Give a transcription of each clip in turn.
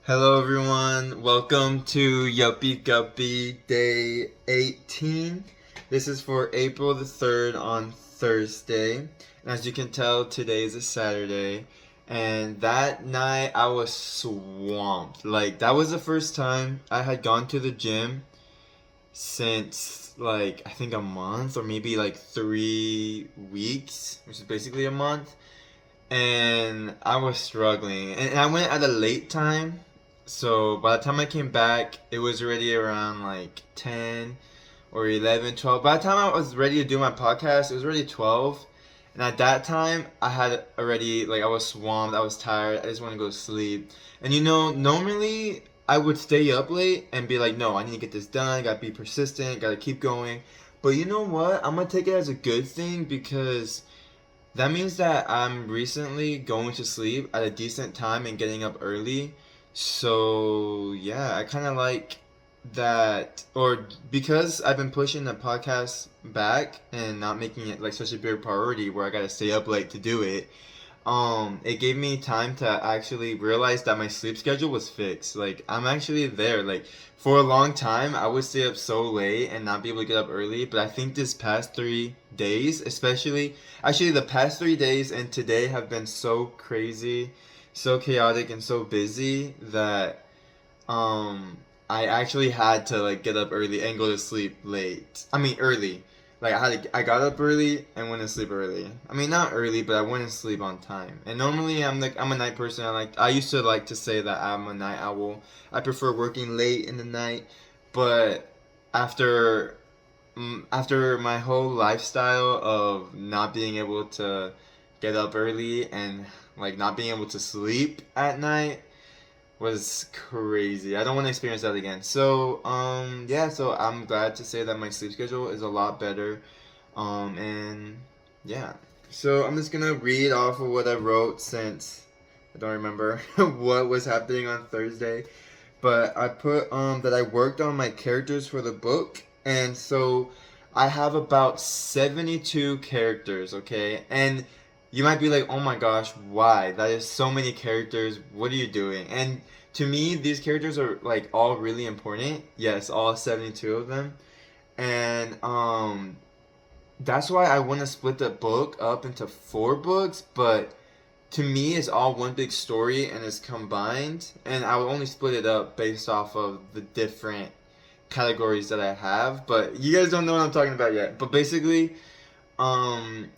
Hello everyone, welcome to Yuppie Guppy Day 18. This is for April the 3rd on Thursday. And as you can tell, today is a Saturday. And that night I was swamped. Like, that was the first time I had gone to the gym since, like, I think a month or maybe like 3 weeks, which is basically a month. And I was struggling. And I went at a late time. So by the time I came back, it was already around like 10 or 11, 12. By the time I was ready to do my podcast, it was already 12. And at that time, I had already, like, I was swamped. I was tired. I just want to go to sleep. And normally I would stay up late and be like, no, I need to get this done. Gotta be persistent. Gotta keep going. But you know what? I'm gonna take it as a good thing because that means that I'm recently going to sleep at a decent time and getting up early. So, yeah, I kind of like that. Or because I've been pushing the podcast back and not making it like such a big priority where I gotta stay up late to do it, it gave me time to actually realize that my sleep schedule was fixed. Like, I'm actually there. Like, for a long time I would stay up so late and not be able to get up early, but I think this past 3 days, especially actually the past 3 days and today, have been so crazy, so chaotic and so busy that I actually had to like get up early and go to sleep late. I mean early. Like, I got up early and went to sleep early. I mean, not early, but I went to sleep on time. And normally I'm a night person. I used to like to say that I'm a night owl. I prefer working late in the night, but after after my whole lifestyle of not being able to get up early and like not being able to sleep at night was crazy. I don't want to experience that again. So, yeah, so I'm glad to say that my sleep schedule is a lot better. And yeah. So I'm just gonna read off of what I wrote since I don't remember what was happening on Thursday. But I put that I worked on my characters for the book, and so I have about 72 characters, okay? And you might be like, "Oh my gosh, why? That is so many characters. What are you doing?" And to me, these characters are like all really important. Yes, all 72 of them. And that's why I want to split the book up into 4 books, but to me it's all one big story and it's combined, and I will only split it up based off of the different categories that I have, but you guys don't know what I'm talking about yet. But basically,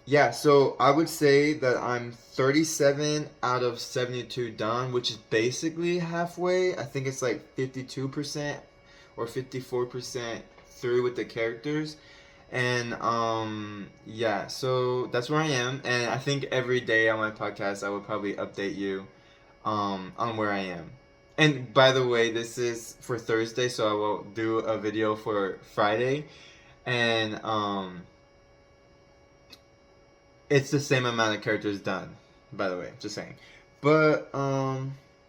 yeah, so I would say that I'm 37 out of 72 done, which is basically halfway. I think it's like 52% or 54% through with the characters. And yeah, so that's where I am, and I think every day on my podcast I will probably update you on where I am. And by the way, this is for Thursday, so I will do a video for Friday, and it's the same amount of characters done, by the way, just saying. But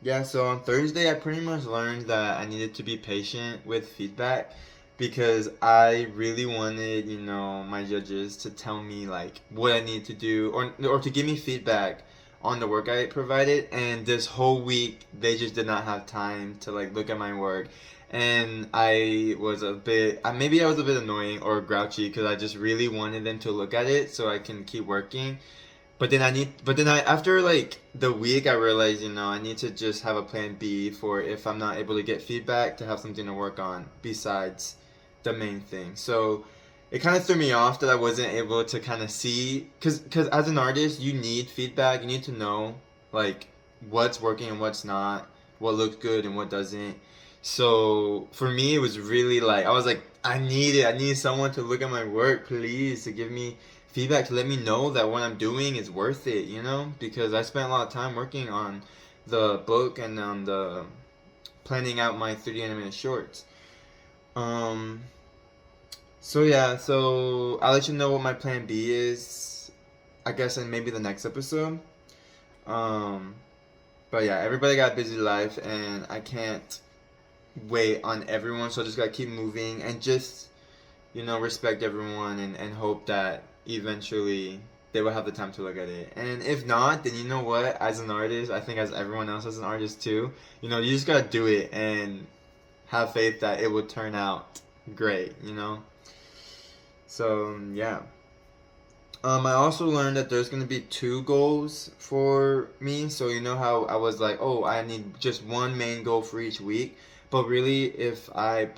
yeah, so on Thursday I pretty much learned that I needed to be patient with feedback because I really wanted, my judges to tell me like what I need to do, or to give me feedback on the work I provided, and this whole week they just did not have time to like look at my work. And I was a bit, maybe I was a bit annoying or grouchy because I just really wanted them to look at it so I can keep working. But then after like the week, I realized, I need to just have a plan B for if I'm not able to get feedback, to have something to work on besides the main thing. So it kind of threw me off that I wasn't able to kind of see, cause as an artist, you need feedback. You need to know like what's working and what's not, what looks good and what doesn't. So for me, it was really like I was like, I need it. I need someone to look at my work, please, to give me feedback, to let me know that what I'm doing is worth it. Because I spent a lot of time working on the book and on the planning out my 3D animated shorts. Um, so yeah, so I'll let you know what my plan B is, I guess, in maybe the next episode. Um, but yeah, everybody got a busy life, and I can't wait on everyone, so I just gotta keep moving and just, respect everyone, and hope that eventually they will have the time to look at it. And if not, then you know what? As an artist, I think as everyone else as an artist too, you just gotta do it and have faith that it will turn out great. So yeah. I also learned that there's gonna be two goals for me. So you know how I was like, oh, I need just one main goal for each week. But really, if I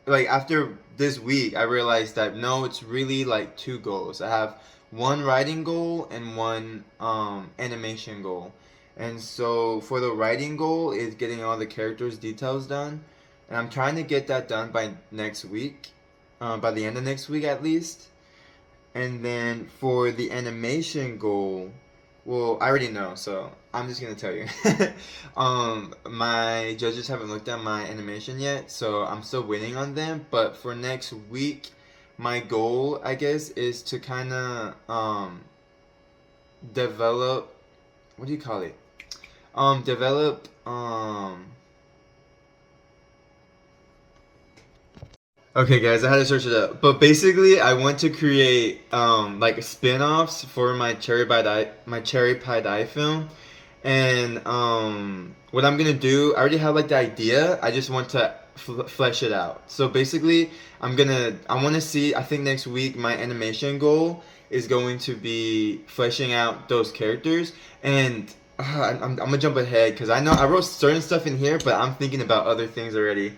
like after this week, I realized that no, it's really like two goals. I have one writing goal and one animation goal. And so for the writing goal is getting all the characters details done, and I'm trying to get that done by next week, by the end of next week at least. And then for the animation goal, well, I already know, so I'm just gonna tell you. My judges haven't looked at my animation yet, so I'm still waiting on them. But for next week, my goal, I guess, is to kind of develop. What do you call it? Develop. Okay, guys, I had to search it up. But basically, I want to create like spin-offs for my cherry pie die film. And what I'm gonna do, I already have like the idea. I just want to flesh it out. So basically, I want to see. I think next week my animation goal is going to be fleshing out those characters. And I'm gonna jump ahead because I know I wrote certain stuff in here, but I'm thinking about other things already.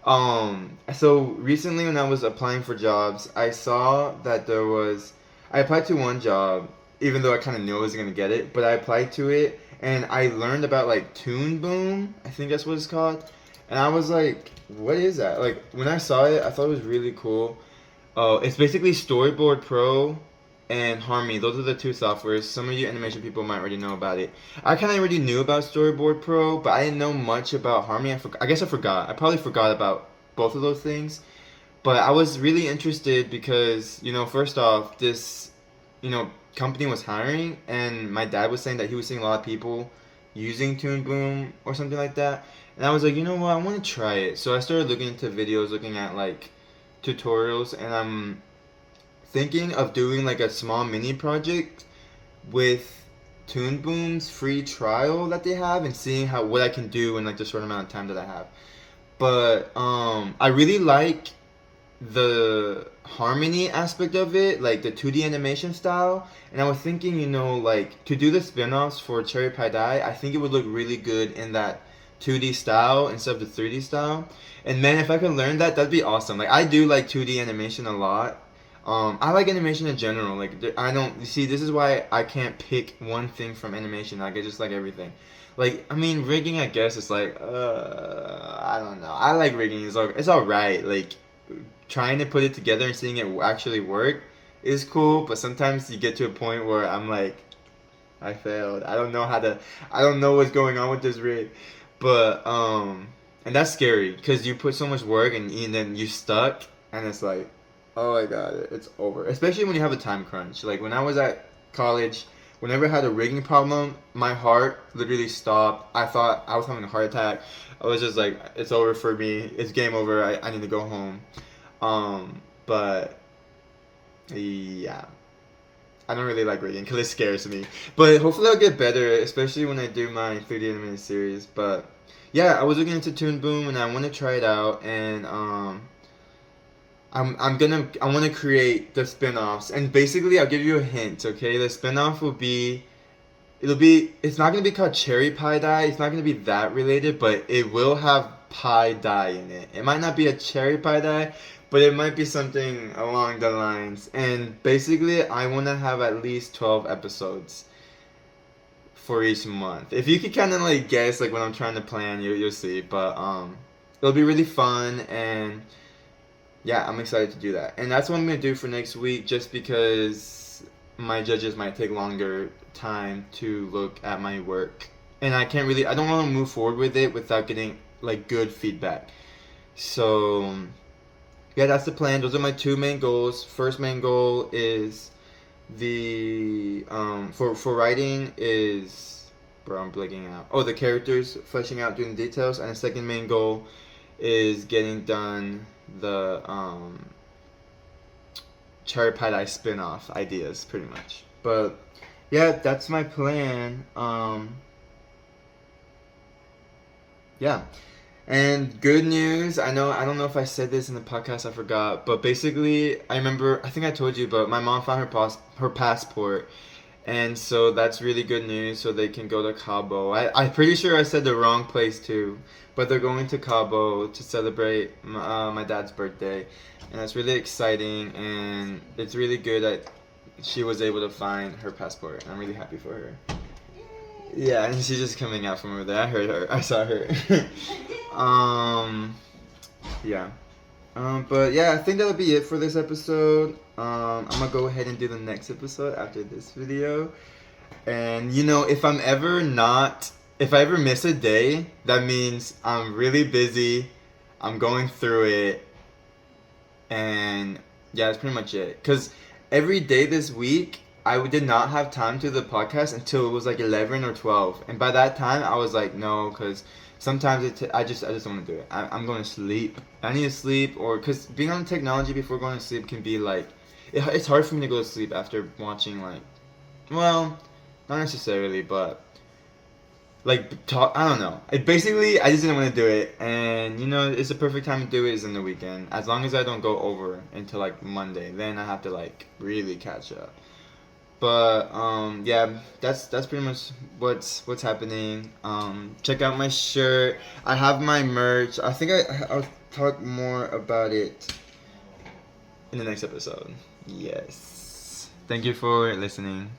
So recently when I was applying for jobs, I saw that I applied to one job, even though I kind of knew I was gonna get it, but I applied to it and I learned about like Toon Boom, I think that's what it's called, and I was like, what is that? Like when I saw it, I thought it was really cool. Oh, it's basically Storyboard Pro and Harmony. Those are the two softwares. Some of you animation people might already know about it. I kind of already knew about Storyboard Pro, but I didn't know much about Harmony. I guess I forgot. I probably forgot about both of those things. But I was really interested because, first off, this, company was hiring, and my dad was saying that he was seeing a lot of people using Toon Boom or something like that. And I was like, you know what, I want to try it. So I started looking into videos, looking at like tutorials, and I'm thinking of doing like a small mini project with Toon Boom's free trial that they have and seeing what I can do in like the short amount of time that I have. But I really like the harmony aspect of it, like the 2D animation style. And I was thinking, like to do the spin-offs for Cherry Pie Die, I think it would look really good in that 2D style instead of the 3D style. And man, if I could learn that, that'd be awesome. Like I do like 2D animation a lot. I like animation in general. Like I don't you see. This is why I can't pick one thing from animation. Like I just like everything. Like I mean, rigging. I guess it's like I don't know. I like rigging. It's all right. Like trying to put it together and seeing it actually work is cool. But sometimes you get to a point where I'm like, I failed. I don't know how to. I don't know what's going on with this rig. But and that's scary because you put so much work and then you stuck and it's like, oh my god, it's over. Especially when you have a time crunch. Like when I was at college, whenever I had a rigging problem, my heart literally stopped. I thought I was having a heart attack. I was just like, it's over for me. It's game over. I need to go home. But yeah, I don't really like rigging because it scares me. But hopefully I'll get better, especially when I do my 3D animated series. But yeah, I was looking into Toon Boom and I want to try it out and I want to create the spin-offs and basically I'll give you a hint, okay? The spin-off it's not going to be called Cherry Pie Die. It's not going to be that related, but it will have pie die in it. It might not be a cherry pie die, but it might be something along the lines. And basically I want to have at least 12 episodes for each month. If you could kind of like guess like what I'm trying to plan, you'll see, but it'll be really fun and yeah, I'm excited to do that. And that's what I'm going to do for next week just because my judges might take longer time to look at my work. And I don't want to move forward with it without getting like good feedback. So yeah, that's the plan. Those are my two main goals. First main goal is the for writing is bro, I'm blanking out. Oh, the characters, fleshing out, doing the details, and the second main goal is getting done the Cherry Paradise spin-off ideas, pretty much. But yeah, that's my plan. Yeah. And good news, I don't know if I said this in the podcast, I forgot, but basically, I think I told you, but my mom found her passport, and so that's really good news, so they can go to Cabo. I'm pretty sure I said the wrong place too, but they're going to Cabo to celebrate my dad's birthday, and that's really exciting, and it's really good that she was able to find her passport. I'm really happy for her. Yeah, and she's just coming out from over there. I heard her. I saw her. Yeah. But yeah, I think that'll be it for this episode. I'm gonna go ahead and do the next episode after this video. And if if I ever miss a day, that means I'm really busy. I'm going through it. And yeah, that's pretty much it. Because every day this week, I did not have time to do the podcast until it was like 11 or 12. And by that time, I was like, no, because sometimes I just don't want to do it. I'm going to sleep. I need to sleep, or because being on technology before going to sleep can be like, it's hard for me to go to sleep after watching well, not necessarily, but talk. I don't know. Basically, I just didn't want to do it, and it's the perfect time to do it is in the weekend. As long as I don't go over until like Monday, then I have to really catch up. But yeah, that's pretty much what's happening. Check out my shirt. I have my merch. I think I'll talk more about it in the next episode. Yes. Thank you for listening.